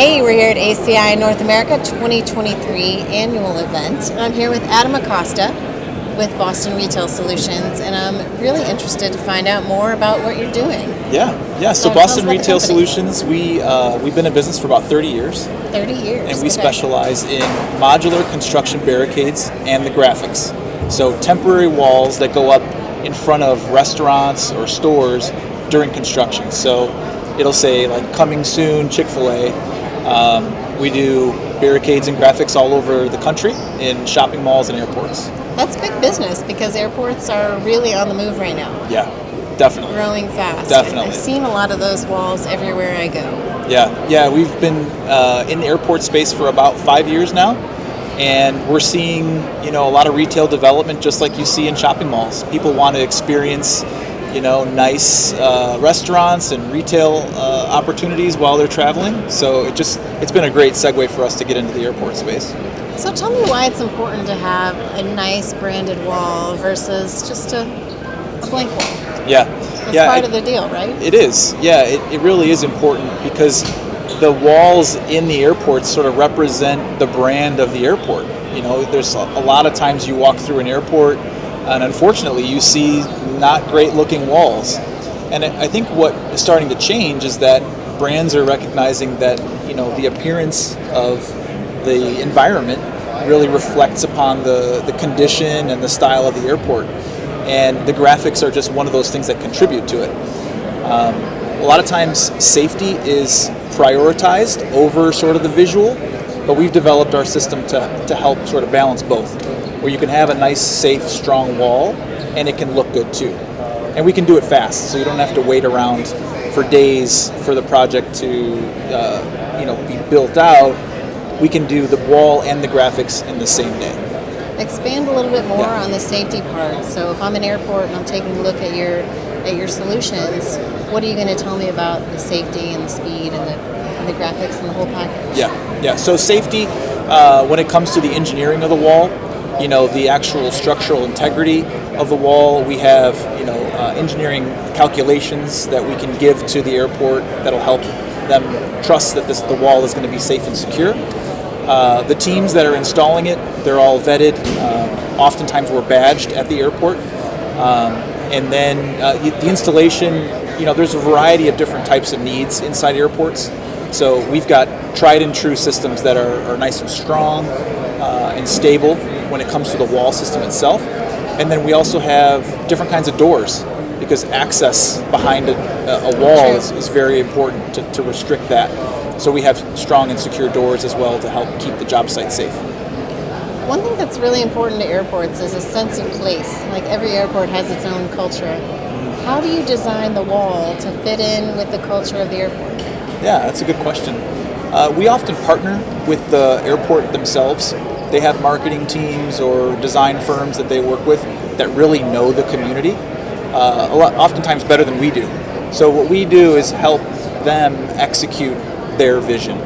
Hey, we're here at ACI North America 2023 annual event. And I'm here with Adam Acosta with Boston Retail Solutions, and I'm really interested to find out more about what you're doing. Yeah. So Boston Retail Solutions, we've been in business for about 30 years. 30 years. And we specialize in modular construction barricades and the graphics. So temporary walls that go up in front of restaurants or stores during construction. So it'll say like coming soon, Chick-fil-A. We do barricades and graphics all over the country in shopping malls and airports. That's big business because airports are really on the move right now. Yeah, definitely. Growing fast. Definitely. I've seen a lot of those walls everywhere I go. Yeah. We've been in the airport space for about 5 years now, and we're seeing a lot of retail development just like you see in shopping malls. People want to experience nice restaurants and retail opportunities while they're traveling. So it's been a great segue for us to get into the airport space. So tell me why it's important to have a nice branded wall versus just a blank wall. Yeah. It's part of the deal, right? It is. Yeah, it really is important because the walls in the airports sort of represent the brand of the airport. There's a lot of times you walk through an airport and unfortunately you see not great looking walls. And I think what is starting to change is that brands are recognizing that the appearance of the environment really reflects upon the condition and the style of the airport. And the graphics are just one of those things that contribute to it. A lot of times safety is prioritized over sort of the visual, but we've developed our system to help sort of balance both, where you can have a nice, safe, strong wall and it can look good too. And we can do it fast, so you don't have to wait around for days for the project to be built out. We can do the wall and the graphics in the same day. Expand a little bit more on the safety part. So if I'm an airport and I'm taking a look at your solutions, what are you going to tell me about the safety and the speed and the graphics and the whole package? Yeah. So safety, when it comes to the engineering of the wall, the actual structural integrity of the wall, we have engineering calculations that we can give to the airport that'll help them trust that the wall is going to be safe and secure. The teams that are installing it, they're all vetted. Oftentimes we're badged at the airport. And then the installation, there's a variety of different types of needs inside airports. So we've got tried and true systems that are nice and strong and stable when it comes to the wall system itself. And then we also have different kinds of doors because access behind a wall is very important to restrict that. So we have strong and secure doors as well to help keep the job site safe. One thing that's really important to airports is a sense of place. Like every airport has its own culture. How do you design the wall to fit in with the culture of the airport? Yeah, that's a good question. We often partner with the airport themselves. They have marketing teams or design firms that they work with that really know the community, oftentimes better than we do. So what we do is help them execute their vision,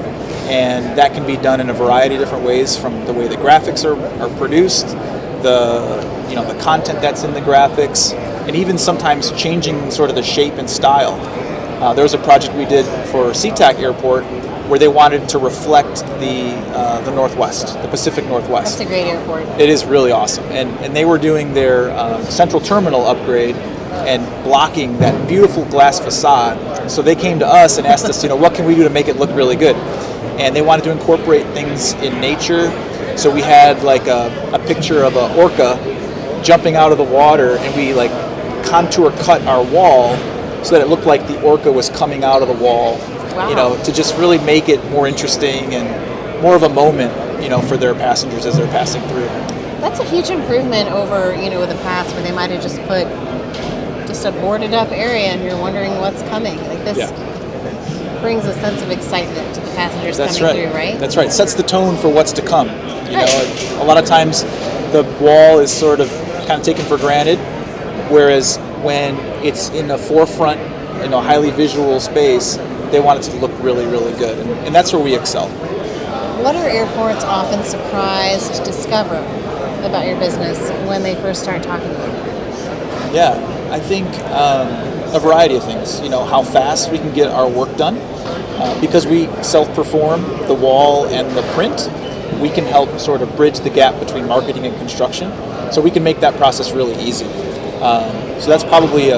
and that can be done in a variety of different ways, from the way the graphics are produced, the content that's in the graphics, and even sometimes changing sort of the shape and style. There was a project we did for SeaTac Airport where they wanted to reflect the Northwest, the Pacific Northwest. That's a great airport. It is really awesome, and they were doing their central terminal upgrade and blocking that beautiful glass facade. So they came to us and asked us, what can we do to make it look really good? And they wanted to incorporate things in nature. So we had like a picture of an orca jumping out of the water, and we like contour cut our wall so that it looked like the orca was coming out of the wall. Wow. To just really make it more interesting and more of a moment, for their passengers as they're passing through. That's a huge improvement over, the past where they might have just put a boarded up area and you're wondering what's coming. Like this brings a sense of excitement to the passengers coming through, right? That's right. Sets the tone for what's to come. A lot of times the wall is sort of kind of taken for granted, whereas when it's in the forefront, highly visual space, they want it to look really, really good. And that's where we excel. What are airports often surprised to discover about your business when they first start talking about it? Yeah, I think a variety of things. How fast we can get our work done. Because we self-perform the wall and the print, we can help sort of bridge the gap between marketing and construction. So we can make that process really easy. So that's probably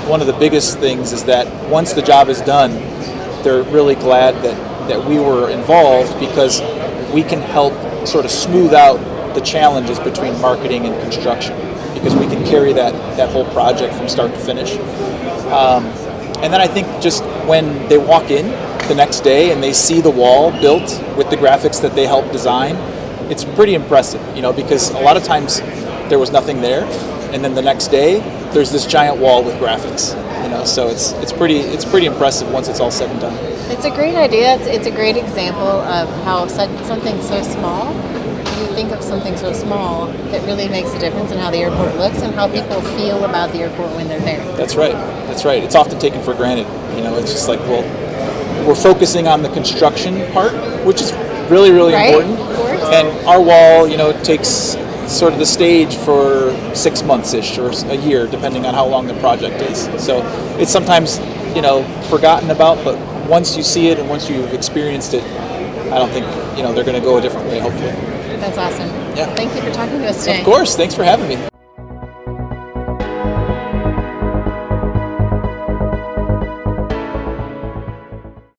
one of the biggest things, is that once the job is done, they're really glad that we were involved, because we can help sort of smooth out the challenges between marketing and construction, because we can carry that whole project from start to finish. And then I think just when they walk in the next day and they see the wall built with the graphics that they helped design, it's pretty impressive, because a lot of times there was nothing there, and then the next day there's this giant wall with graphics, so it's pretty impressive once it's all said and done. It's a great idea. It's a great example of how something so small, you think of something so small that really makes a difference in how the airport looks and how people feel about the airport when they're there. That's right. It's often taken for granted. It's just like, well, we're focusing on the construction part, which is really, really right? important. Of course. And our wall, takes sort of the stage for 6 months-ish or a year, depending on how long the project is. So it's sometimes, forgotten about, but once you see it and once you've experienced it, I don't think, they're going to go a different way, hopefully. That's awesome. Yeah. Thank you for talking to us today. Of course. Thanks for having me.